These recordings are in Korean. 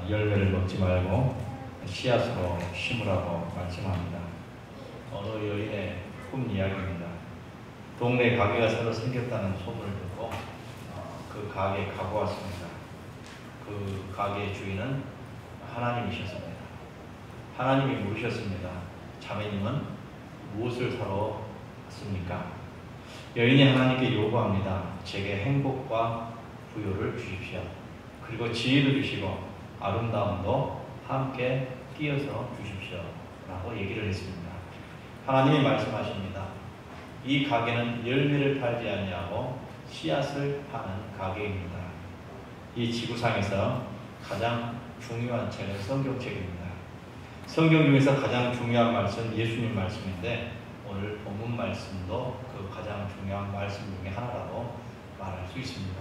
열매를 먹지 말고 씨앗으로 심으라고 말씀합니다. 어느 여인의 꿈 이야기입니다. 동네 가게가 새로 생겼다는 소문을 듣고 그 가게에 가고 왔습니다. 그 가게의 주인은 하나님이셨습니다. 하나님이 물으셨습니다. 자매님은 무엇을 사러 왔습니까? 여인이 하나님께 요구합니다. 제게 행복과 부요를 주십시오. 그리고 지혜를 주시고 아름다움도 함께 끼어서 주십시오. 라고 얘기를 했습니다. 하나님이 말씀하십니다. 이 가게는 열매를 팔지 아니하고 씨앗을 파는 가게입니다. 이 지구상에서 가장 중요한 책은 성경책입니다. 성경 중에서 가장 중요한 말씀 예수님 말씀인데 오늘 본문 말씀도 그 가장 중요한 말씀 중에 하나라고 말할 수 있습니다.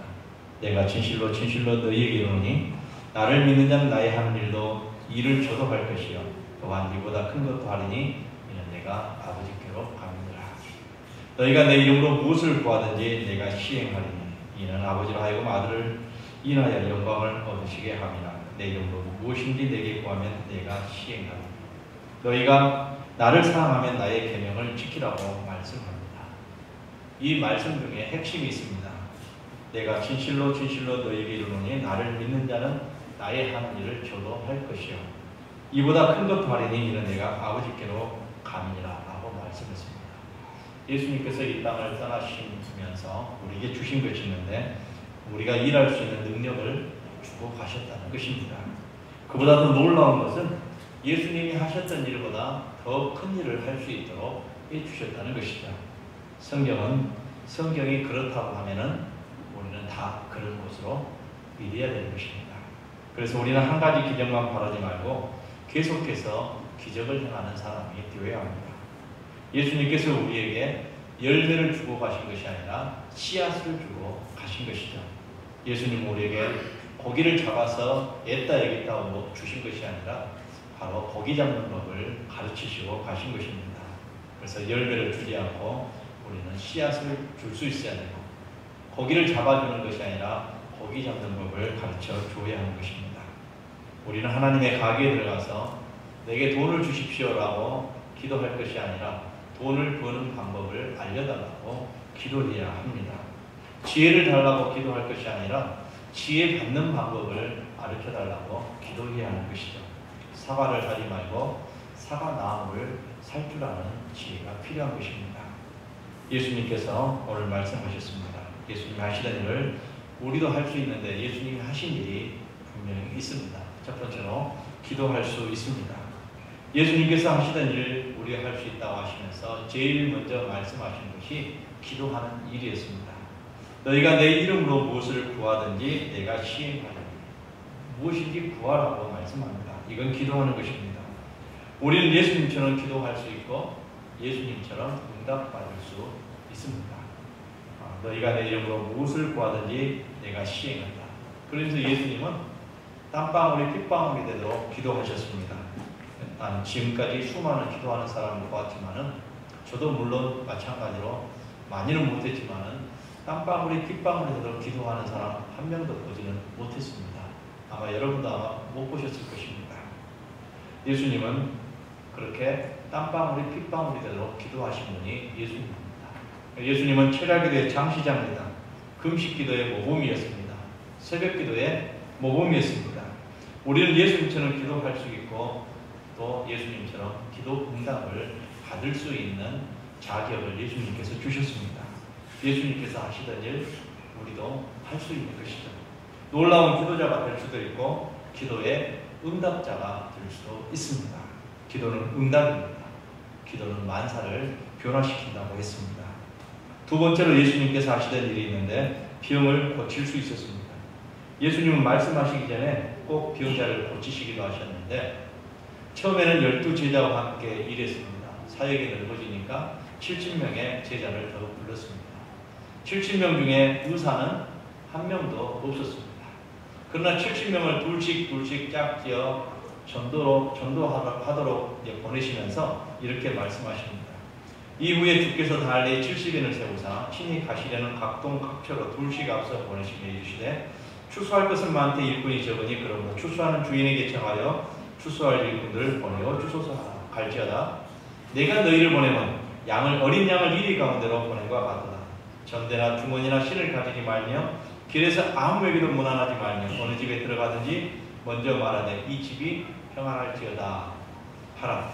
내가 진실로 진실로 너희에게 이르노니 나를 믿는 자는 나의 하는 일도 이를 저도 할 것이요 또한 이보다 큰 것도 하리니 이는 내가 아버지께로 가느니라. 너희가 내 이름으로 무엇을 구하든지 내가 시행하리니 이는 아버지로 하여금 아들을 인하여 영광을 얻으시게 함이라. 내 이름으로 무엇인지 내게 구하면 내가 시행하리니 너희가 나를 사랑하면 나의 계명을 지키라고 말씀합니다. 이 말씀 중에 핵심이 있습니다. 내가 진실로 진실로 너희에게 이르노니 나를 믿는 자는 나의 하는 일을 저도 할 것이요 이보다 큰 것도 하리니 이는 내가 아버지께로 가느니라 라고 말씀했습니다. 예수님께서 이 땅을 떠나시면서 우리에게 주신 것이 있는데 우리가 일할 수 있는 능력을 주고 가셨다는 것입니다. 그보다 더 놀라운 것은 예수님이 하셨던 일보다 더 큰 일을 할 수 있도록 해주셨다는 것이죠. 성경이 그렇다고 하면은 우리는 다 그런 것으로 믿어야 되는 것입니다. 그래서 우리는 한 가지 기적만 바라지 말고 계속해서 기적을 행하는 사람이 되어야 합니다. 예수님께서 우리에게 열매를 주고 가신 것이 아니라 씨앗을 주고 가신 것이죠. 예수님 우리에게 고기를 잡아서 앳다 애겠다 하고 주신 것이 아니라 바로 고기 잡는 법을 가르치시고 가신 것입니다. 그래서 열매를 주지 않고 우리는 씨앗을 줄 수 있어야 되고 고기를 잡아주는 것이 아니라 고기 잡는 법을 가르쳐 줘야 하는 것입니다. 우리는 하나님의 가게에 들어가서 내게 돈을 주십시오라고 기도할 것이 아니라 돈을 버는 방법을 알려달라고 기도해야 합니다. 지혜를 달라고 기도할 것이 아니라 지혜 받는 방법을 가르쳐달라고 기도해야 하는 것이죠. 사과를 사지 말고 사과 나무를 살 줄 아는 지혜가 필요한 것입니다. 예수님께서 오늘 말씀하셨습니다. 예수님이 하시던 일을 우리도 할 수 있는데 예수님이 하신 일이 분명히 있습니다. 첫 번째로 기도할 수 있습니다. 예수님께서 하시던 일을 우리가 할 수 있다고 하시면서 제일 먼저 말씀하신 것이 기도하는 일이었습니다. 너희가 내 이름으로 무엇을 구하든지 내가 시행하리니 무엇인지 구하라고 말씀합니다. 이건 기도하는 것입니다. 우리는 예수님처럼 기도할 수 있고 예수님처럼 응답받을 수 있습니다. 너희가 내 이름으로 무엇을 구하든지 내가 시행한다. 그래서 예수님은 땀방울이 핏방울이 되도록 기도하셨습니다. 난 지금까지 수많은 기도하는 사람을 보았지만은 저도 물론 마찬가지로 많이는 못했지만은 땀방울이 핏방울이 되도록 기도하는 사람 한 명도 보지는 못했습니다. 아마 여러분도 아마 못 보셨을 것입니다. 예수님은 그렇게 땀방울이 핏방울이 되도록 기도하신 분이 예수님입니다. 예수님은 철야기도의 장시자입니다. 금식기도의 모범이었습니다. 새벽기도의 모범이었습니다. 우리는 예수님처럼 기도할 수 있고 또 예수님처럼 기도 응답을 받을 수 있는 자격을 예수님께서 주셨습니다. 예수님께서 하시던 일 우리도 할 수 있는 것이죠. 놀라운 기도자가 될 수도 있고 기도의 응답자가 될 수도 있습니다. 기도는 응답입니다. 기도는 만사를 변화시킨다고 했습니다. 두 번째로 예수님께서 하시던 일이 있는데 병을 고칠 수 있었습니다. 예수님은 말씀하시기 전에 꼭 병자를 고치시기도 하셨는데 처음에는 12제자와 함께 일했습니다. 사역이 넓어지니까 70명의 제자를 더 불렀습니다. 70명 중에 의사는 한 명도 없었습니다. 그러나 70명을 둘씩 짝지어 전도하도록 보내시면서 이렇게 말씀하십니다. 이후에 주께서 달리 70인을 세우사 친히 가시려는 각동 각처로 둘씩 앞서 보내시며 이르시되 추수할 것은 많되 일꾼이 적으니 그러므로 추수하는 주인에게 청하여 추수할 일꾼들을 보내어 주소서 하라. 갈지어다 내가 너희를 보내면 어린 양을 이리 가운데로 보낸 것 같도다. 전대나 주머니나 신을 가지지 말며 길에서 아무에게도 문안하지 말며 어느 집에 들어가든지 먼저 말하되 이 집이 평안할지어다 하라.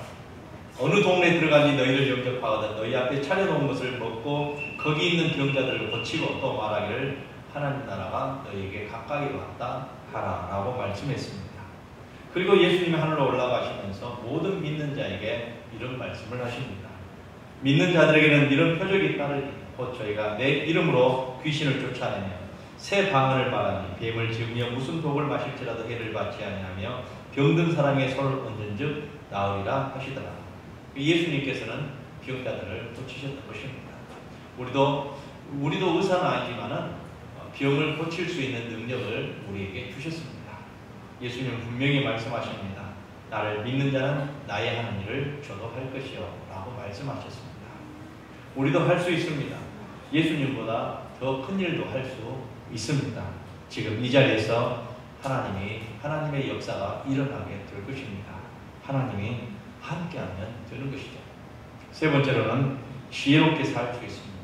어느 동네에 들어가니 너희를 영접하거든 너희 앞에 차려놓은 것을 먹고 거기 있는 병자들을 고치고 또 말하기를 하나님 나라가 너희에게 가까이 왔다 하라 라고 말씀했습니다. 그리고 예수님이 하늘로 올라가시면서 모든 믿는 자에게 이런 말씀을 하십니다. 믿는 자들에게는 이런 표적이 따르리. 곧 저희가 내 이름으로 귀신을 쫓아내며 새 방언을 말하니 뱀을 지으며 무슨 독을 마실지라도 해를 받지 아니하며 병든 사람의 손을 얹은즉 나으리라 하시더라. 예수님께서는 병자들을 고치셨던 것입니다. 우리도 의사는 아니지만은 병을 고칠 수 있는 능력을 우리에게 주셨습니다. 예수님은 분명히 말씀하십니다. 나를 믿는 자는 나의 하는 일을 저도 할 것이요 라고 말씀하셨습니다. 우리도 할 수 있습니다. 예수님보다 더 큰 일도 할 수 있습니다. 지금 이 자리에서 하나님의 역사가 일어나게 될 것입니다. 하나님이 함께하면 되는 것이죠. 세 번째로는 지혜롭게 살 수 있습니다.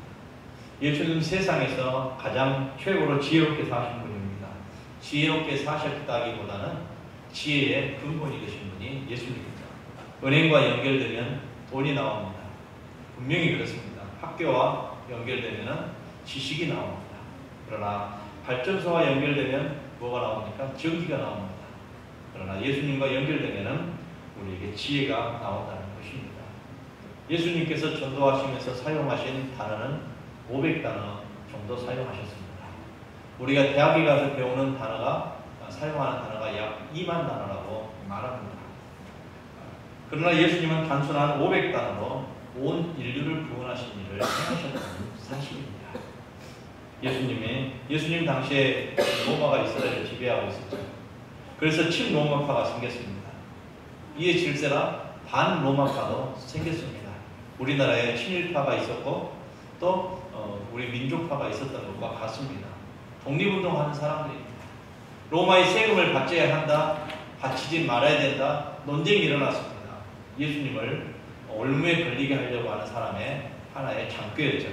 예수님 세상에서 가장 최고로 지혜롭게 사신 분입니다. 지혜롭게 사셨다기보다는 지혜의 근본이 되신 분이 예수님입니다. 은행과 연결되면 돈이 나옵니다. 분명히 그렇습니다. 학교와 연결되면 지식이 나옵니다. 그러나 발전소와 연결되면 뭐가 나옵니까? 전기가 나옵니다. 그러나 예수님과 연결되면 우리에게 지혜가 나온다는 것입니다. 예수님께서 전도하시면서 사용하신 단어는 500단어 정도 사용하셨습니다. 우리가 대학에 가서 배우는 사용하는 단어가 약 2만 단어라고 말합니다. 그러나 예수님은 단순한 500단어로 온 인류를 구원하신 일을 행하셨다는 사실입니다. 예수님 당시에 로마가 이스라엘을 지배하고 있었죠. 그래서 친로마파가 생겼습니다. 이에 질세라 반로마파도 생겼습니다. 우리나라에 친일파가 있었고 또 우리 민족파가 있었던 것과 같습니다. 독립운동하는 사람들입니다. 로마의 세금을 바쳐야 한다, 바치지 말아야 된다, 논쟁이 일어났습니다. 예수님을 올무에 걸리게 하려고 하는 사람의 하나의 장꾀였죠.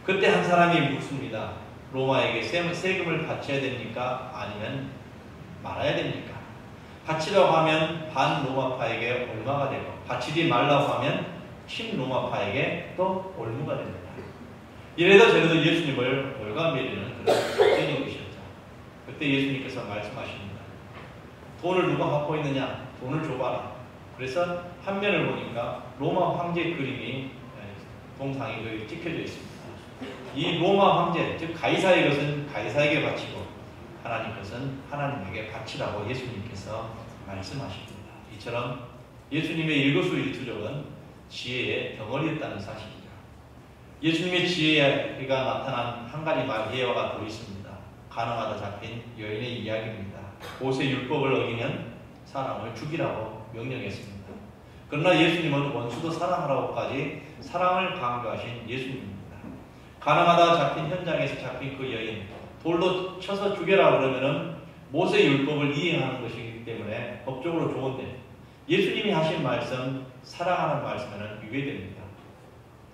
그때 한 사람이 묻습니다. 로마에게 세금을 바쳐야 됩니까? 아니면 말아야 됩니까? 바치라고 하면 반로마파에게 올마가 되고 바치지 말라고 하면 친로마파에게 또 올무가 됩니다. 이래도 저래도 예수님을 올가매리는 그런 작전인 것이었죠. 그때 예수님께서 말씀하십니다. 돈을 누가 갖고 있느냐? 돈을 줘봐라. 그래서 한 면을 보니까 로마 황제 그림이 동상이 찍혀져 있습니다. 이 로마 황제, 즉 가이사의 것은 가이사에게 바치고 하나님 것은 하나님에게 바치라고 예수님께서 말씀하십니다. 이처럼 예수님의 일거수일투족은 지혜의 덩어리였다는 사실이죠. 예수님의 지혜가 나타난 한 가지 예화가 더 있습니다. 가늠하다 잡힌 여인의 이야기입니다. 모세 율법을 어기면 사람을 죽이라고 명령했습니다. 그러나 예수님은 원수도 사랑하라고까지 사랑을 강조하신 예수님입니다. 가늠하다 잡힌 현장에서 잡힌 그 여인, 돌로 쳐서 죽여라 그러면은 모세 율법을 이행하는 것이기 때문에 법적으로 좋은데 예수님이 하신 말씀, 사랑하는 말씀에는 위배됩니다.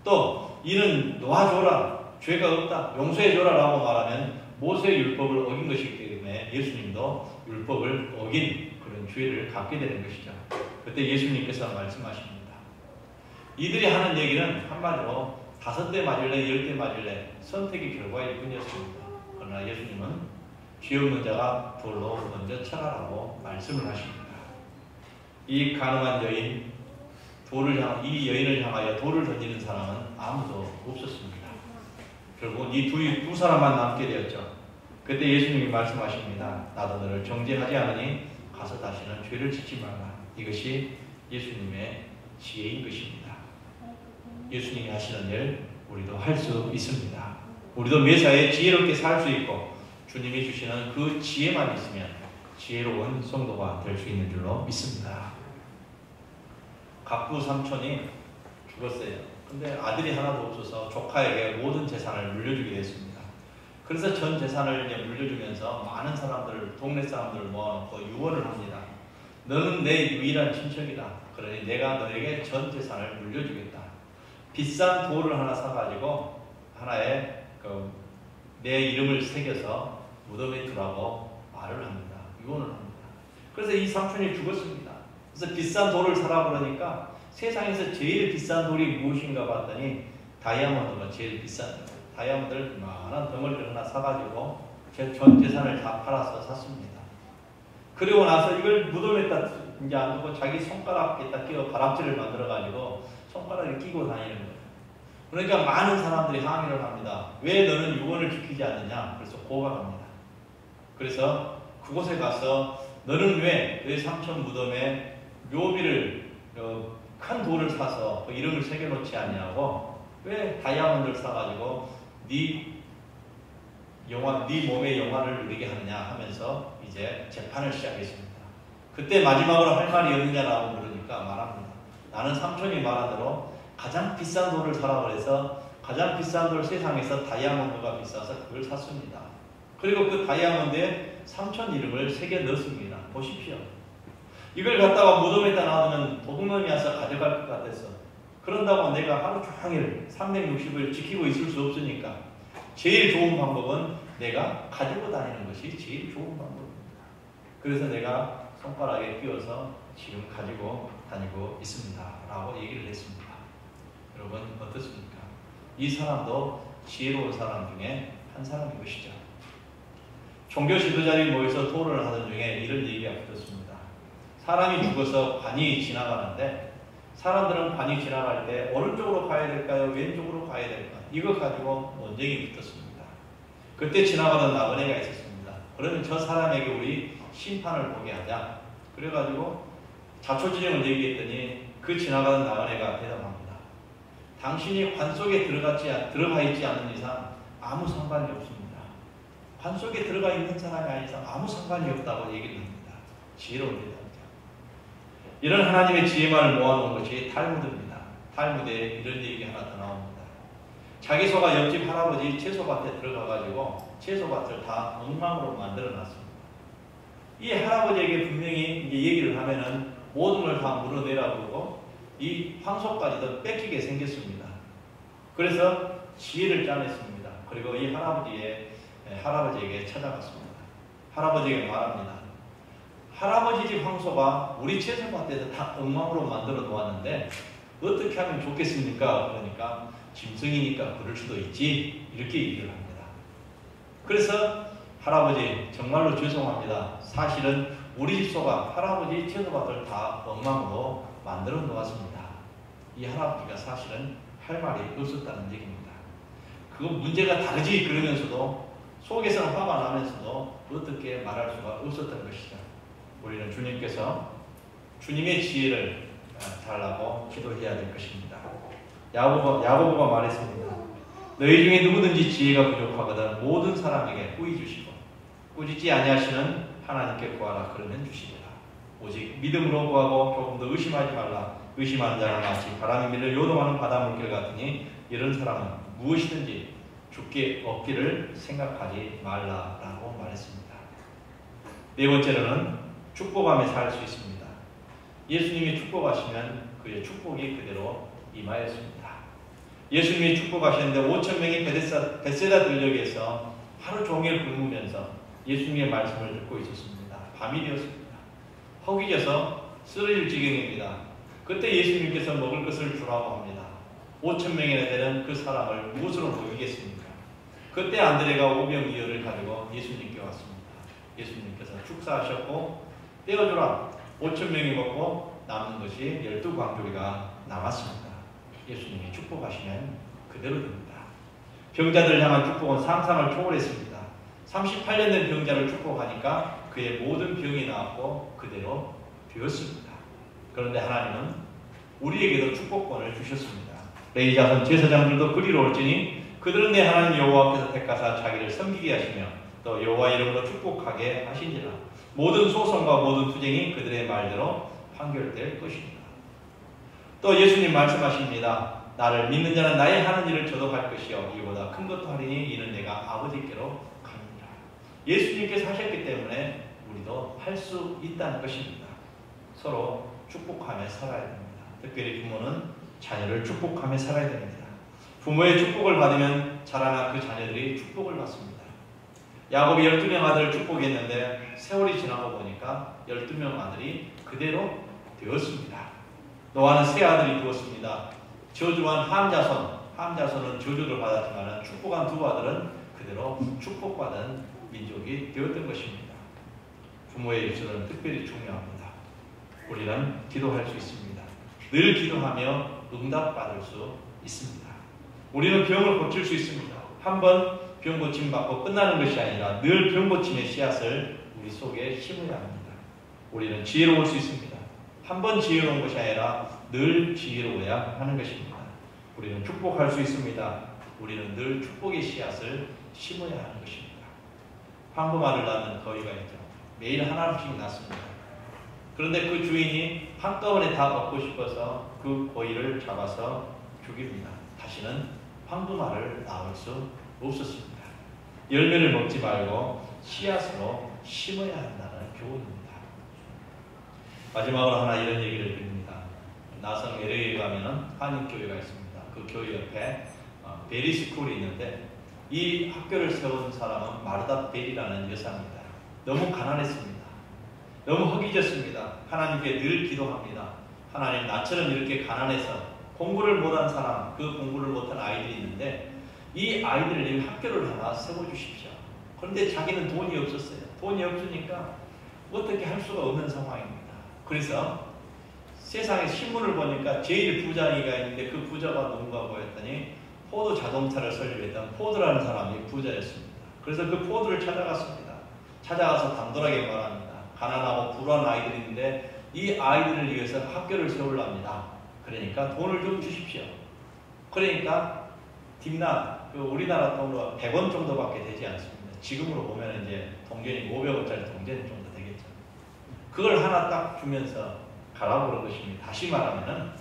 또 이는 놓아줘라, 죄가 없다, 용서해줘라 라고 말하면 모세 율법을 어긴 것이기 때문에 예수님도 율법을 어긴 그런 죄를 갖게 되는 것이죠. 그때 예수님께서 말씀하십니다. 이들이 하는 얘기는 한마디로 5대 맞을래 10대 맞을래 선택의 결과일 뿐이었습니다. 그러나 예수님은 죄 없는 자가 돌로 먼저 쳐라라고 말씀을 하십니다. 이 가늠한 여인, 이 여인을 향하여 돌을 던지는 사람은 아무도 없었습니다. 결국 이 두 사람만 남게 되었죠. 그때 예수님이 말씀하십니다. 나도 너를 정죄하지 않으니 가서 다시는 죄를 짓지 말라. 이것이 예수님의 지혜인 것입니다. 예수님이 하시는 일 우리도 할 수 있습니다. 우리도 매사에 지혜롭게 살 수 있고 주님이 주시는 그 지혜만 있으면 지혜로운 성도가 될 수 있는 줄로 믿습니다. 갑부 삼촌이 죽었어요. 근데 아들이 하나도 없어서 조카에게 모든 재산을 물려주게 됐습니다. 그래서 전 재산을 이제 물려주면서 많은 사람들, 동네 사람들을 모아놓고 유언을 합니다. 너는 내 유일한 친척이다. 그러니 내가 너에게 전 재산을 물려주겠다. 비싼 돌을 하나 사가지고 하나에 내 이름을 새겨서 무덤에 두라고 말을 합니다. 유언을 합니다. 그래서 이 삼촌이 죽었습니다. 그래서 비싼 돌을 사라 그러니까 세상에서 제일 비싼 돌이 무엇인가 봤더니 다이아몬드가 제일 비싼 거예요. 다이아몬드를 이만한 덩어리를 하나 사가지고 제 전 재산을 다 팔아서 샀습니다. 그리고 나서 이걸 무덤에다 이제 안 두고 자기 손가락에다 끼워 가락지를 만들어가지고 손가락에 끼고 다니는 거예요. 그러니까 많은 사람들이 항의를 합니다. 왜 너는 유언을 지키지 않느냐? 그래서 고발합니다. 그래서 그곳에 가서 너는 왜 너희 삼촌 무덤에 묘비를 큰 돌을 사서 그 이름을 새겨놓지 않냐고 왜 다이아몬드를 사가지고 네 몸의 영화를 누리게 하느냐 하면서 이제 재판을 시작했습니다. 그때 마지막으로 할 말이 없느냐라고 물으니까 말합니다. 나는 삼촌이 말한 대로 가장 비싼 돌을 사라 그래서 가장 비싼 돌 세상에서 다이아몬드가 비싸서 그걸 샀습니다. 그리고 그 다이아몬드에 삼촌 이름을 새겨 넣습니다. 보십시오. 이걸 갖다가 무덤에다 놔두면 도둑놈이 와서 가져갈 것 같아서 그런다고 내가 하루 종일 360을 지키고 있을 수 없으니까 제일 좋은 방법은 내가 가지고 다니는 것이 제일 좋은 방법입니다. 그래서 내가 손가락에 끼워서 지금 가지고 다니고 있습니다. 라고 얘기를 했습니다. 여러분 어떻습니까? 이 사람도 지혜로운 사람 중에 한 사람인 것이죠. 종교 지도자들이 모여서 토론을 하던 중에 이런 얘기가 붙었습니다. 사람이 죽어서 관이 지나가는데 사람들은 관이 지나갈 때 오른쪽으로 가야 될까요? 왼쪽으로 가야 될까요? 이거 가지고 논쟁이 붙었습니다. 그때 지나가던 나그네가 있었습니다. 그러면 저 사람에게 우리 심판을 보게 하자. 그래가지고 자초지종을 얘기했더니 그 지나가던 나그네가 대답합니다. 당신이 관 속에 들어가 있지 않는 이상 아무 상관이 없습니다. 관 속에 들어가 있는 사람이 아닌 이상 아무 상관이 없다고 얘기를 합니다. 지혜로운 대답이죠. 이런 하나님의 지혜만을 모아놓은 것이 탈무드입니다. 탈무드에 이런 얘기 하나 더 나옵니다. 자기소가 옆집 할아버지 채소밭에 들어가가지고 채소밭을 다 엉망으로 만들어놨습니다. 이 할아버지에게 분명히 이제 얘기를 하면은 모든 걸 다 물어내라 그러고 이 황소까지도 뺏기게 생겼습니다. 그래서 지혜를 짜냈습니다. 그리고 이 할아버지에게 찾아갔습니다. 할아버지에게 말합니다. 할아버지 집 황소가 우리 채소밭에서 다 엉망으로 만들어 놓았는데 어떻게 하면 좋겠습니까? 그러니까 짐승이니까 그럴 수도 있지 이렇게 얘기를 합니다. 그래서 할아버지 정말로 죄송합니다. 사실은 우리 집 소가 할아버지 채소밭을 다 엉망으로 만들어 놓았습니다. 이 할아버지가 사실은 할 말이 없었다는 얘기입니다. 그거 문제가 다르지 그러면서도 속에서는 화가 나면서도 어떻게 말할 수가 없었던 것이죠. 우리는 주님께서 주님의 지혜를 달라고 기도해야 될 것입니다. 야고보가 말했습니다. 너희 중에 누구든지 지혜가 부족하거든 모든 사람에게 꾸이 주시고 꾸짖지 아니하시는 하나님께 구하라 그러면 주시리라. 오직 믿음으로 구하고 조금 더 의심하지 말라. 의심하는 자는 마치 바람이 밀려 요동하는 바다 물결 같으니 이런 사람은 무엇이든지 죽게 얻기를 생각하지 말라라고 말했습니다. 네 번째로는 축복하며 살 수 있습니다. 예수님이 축복하시면 그의 축복이 그대로 임하였습니다. 예수님이 축복하셨는데 5,000명이 베세다 들녘에서 하루 종일 굶으면서 예수님의 말씀을 듣고 있었습니다. 밤이 되었습니다. 허기져서 쓰러질 지경입니다. 그때 예수님께서 먹을 것을 주라고 합니다. 5,000명이나 되는 그 사람을 무엇으로 먹이겠습니까? 그때 안드레가 오병이어를 가지고 예수님께 왔습니다. 예수님께서 축사하셨고 떼어주라. 5,000명이 먹고 남는 것이 12광주리가 남았습니다. 예수님이 축복하시면 그대로 됩니다. 병자들을 향한 축복은 상상을 초월했습니다. 38년 된 병자를 축복하니까 그의 모든 병이 나았고 그대로 되었습니다. 그런데 하나님은 우리에게도 축복권을 주셨습니다. 레위 자손 제사장들도 그리로 올지니 그들은 내 하나님 여호와께서 택하사 자기를 섬기게 하시며 또 여호와 이름으로 축복하게 하시니라. 모든 소송과 모든 투쟁이 그들의 말대로 판결될 것입니다. 또 예수님 말씀하십니다. 나를 믿는 자는 나의 하는 일을 저도 할 것이요 이보다 큰 것도 하리니 이는 내가 아버지께로 가느니라. 예수님께서 하셨기 때문에 우리도 할 수 있다는 것입니다. 서로 축복하며 살아야 됩니다. 특별히 부모는 자녀를 축복하며 살아야 됩니다. 부모의 축복을 받으면 자라나 그 자녀들이 축복을 받습니다. 야곱이 12명 아들을 축복했는데 세월이 지나고 보니까 12명 아들이 그대로 되었습니다. 노아는 세 아들이 되었습니다. 저주한 함자손은 저주를 받았지만 축복한 두 아들은 그대로 축복받은 민족이 되었던 것입니다. 부모의 입술은 특별히 중요합니다. 우리는 기도할 수 있습니다. 늘 기도하며 응답받을 수 있습니다. 우리는 병을 고칠 수 있습니다. 한번 병 고침 받고 끝나는 것이 아니라 늘 병 고침의 씨앗을 우리 속에 심어야 합니다. 우리는 지혜로울 수 있습니다. 한번 지혜로운 것이 아니라 늘 지혜로워야 하는 것입니다. 우리는 축복할 수 있습니다. 우리는 늘 축복의 씨앗을 심어야 하는 것입니다. 황금알을 낳는 거위가 있죠. 매일 하나씩 낳습니다. 그런데 그 주인이 한꺼번에 다 먹고 싶어서 그 거위를 잡아서 죽입니다. 다시는 황금알을 낳을 수 없었습니다. 열매를 먹지 말고 씨앗으로 심어야 한다는 교훈입니다. 마지막으로 하나 이런 얘기를 드립니다. 나성 LA에 가면은 한인교회가 있습니다. 그 교회 옆에 베리스쿨이 있는데 이 학교를 세운 사람은 마르다 벨이라는 여사입니다. 너무 가난했습니다. 너무 허기졌습니다. 하나님께 늘 기도합니다. 하나님, 나처럼 이렇게 가난해서 공부를 못한 사람, 그 공부를 못한 아이들이 있는데 이 아이들을 위해 학교를 하나 세워주십시오. 그런데 자기는 돈이 없었어요. 돈이 없으니까 어떻게 할 수가 없는 상황입니다. 그래서 세상에 신문을 보니까 제일 부자이가 있는데 그 부자가 누군가 보였더니 포드 자동차를 설립했던 포드라는 사람이 부자였습니다. 그래서 그 포드를 찾아갔습니다. 찾아가서 당돌하게 말합니다. 가난하고 불우한 아이들이 있는데 이 아이들을 위해서 학교를 세우랍니다. 그러니까 돈을 좀 주십시오. 그러니까 딥나 우리나라 돈으로 100원 정도밖에 되지 않습니다. 지금으로 보면 이제 동전이 500원짜리 동전 정도 되겠죠. 그걸 하나 딱 주면서 가라고 그런 것입니다. 다시 말하면은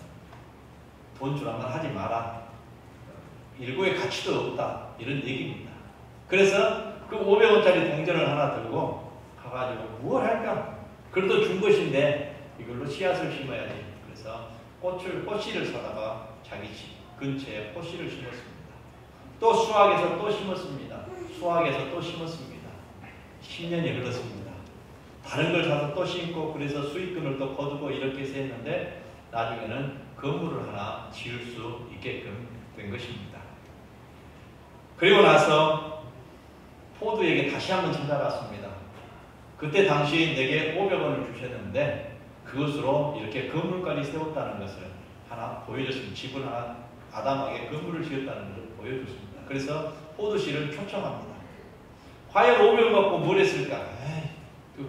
돈 주란 말 하지 마라. 일고의 가치도 없다. 이런 얘기입니다. 그래서 그 500원짜리 동전을 하나 들고 가가지고 무엇 할까? 그래도 준 것인데 이걸로 씨앗을 심어야 돼. 그래서 꽃씨를 사다가 자기 집 근처에 꽃씨를 심었습니다. 또 수학에서 또 심었습니다. 수학에서 또 심었습니다. 10년이 흘렀습니다. 다른 걸 사서 또 심고 그래서 수익금을 또 거두고 이렇게 해서 했는데 나중에는 건물을 하나 지을 수 있게끔 된 것입니다. 그리고 나서 포드에게 다시 한번 찾아갔습니다. 그때 당시 내게 500원을 주셨는데 그것으로 이렇게 건물까지 세웠다는 것을 하나 보여줬습니다. 집을 하나 아담하게 건물을 지었다는 것을 보여줬습니다. 그래서 포드 씨를 초청합니다. 과연 500원 갖고 뭘 했을까?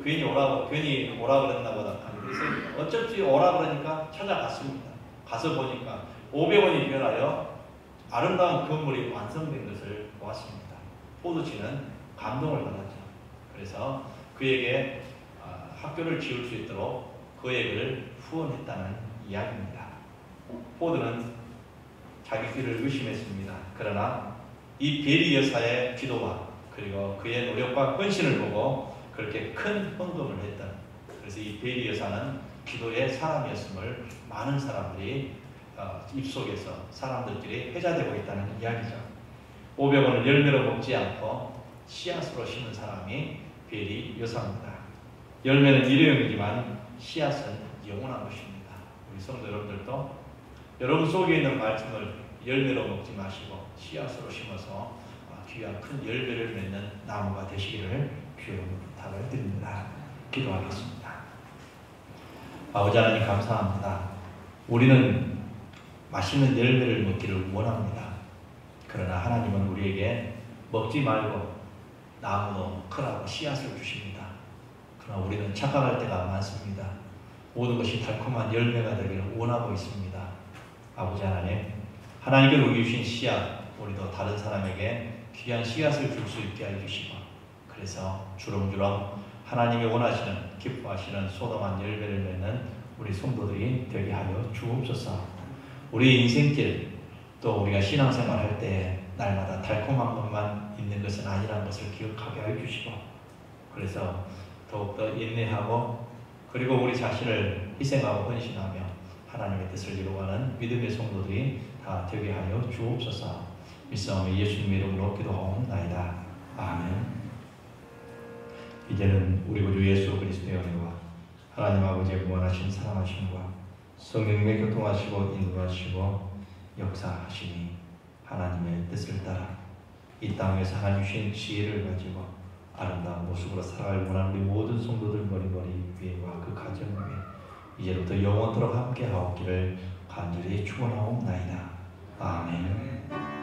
괜히 오라 그랬나 보다. 그래서 어쩔지 오라 그러니까 찾아갔습니다. 가서 보니까 500원이 변하여 아름다운 건물이 완성된 것을 보았습니다. 포드 씨는 감동을 받았죠. 그래서 그에게 학교를 지을 수 있도록 거액을 후원했다는 이야기입니다. 포드는 자기 길을 의심했습니다. 그러나 이 베리 여사의 기도와 그리고 그의 노력과 헌신을 보고 그렇게 큰 헌금을 했던, 그래서 이 베리 여사는 기도의 사람이었음을 많은 사람들이 입속에서 사람들끼리 회자되고 있다는 이야기죠. 500원을 열매로 먹지 않고 씨앗으로 심은 사람이 베리 여사입니다. 열매는 일회용이지만 씨앗은 영원한 것입니다. 우리 성도 여러분들도 여러분 속에 있는 말씀을 열매로 먹지 마시고 씨앗으로 심어서 귀한 큰 열매를 맺는 나무가 되시기를 주여 부탁을 드립니다. 기도하겠습니다. 아버지 하나님 감사합니다. 우리는 맛있는 열매를 먹기를 원합니다. 그러나 하나님은 우리에게 먹지 말고 나무도 크라고 씨앗을 주십니다. 그러나 우리는 착각할 때가 많습니다. 모든 것이 달콤한 열매가 되기를 원하고 있습니다. 아버지 하나님, 하나님께 우리 주신 씨앗, 우리도 다른 사람에게 귀한 씨앗을 줄 수 있게 해주시고, 그래서 주렁주렁 하나님이 원하시는, 기뻐하시는 소담한 열매를 맺는 우리 성도들이 되게 하여 주옵소서. 우리 인생길, 또 우리가 신앙생활 할 때 날마다 달콤한 것만 있는 것은 아니라는 것을 기억하게 해주시고, 그래서 더욱더 인내하고 그리고 우리 자신을 희생하고 헌신하며 하나님의 뜻을 이루어가는 믿음의 성도들이 다 되게 하여 주옵소서. 믿사오며 예수님의 이름으로 기도하옵나이다. 아멘. 이제는 우리 구주 예수 그리스도의 은혜와 하나님 아버지의 무한하신 사랑하심과 성령님의 교통하시고 인도하시고 역사하시니 하나님의 뜻을 따라 이 땅에서 하나님 주신 지혜를 가지고 아름다운 모습으로 살아갈 원하는 우리 모든 성도들 머리머리 위에와 그 가정 위에 이제부터 영원토록 함께 하옵기를 간절히 축원하옵나이다. 아멘.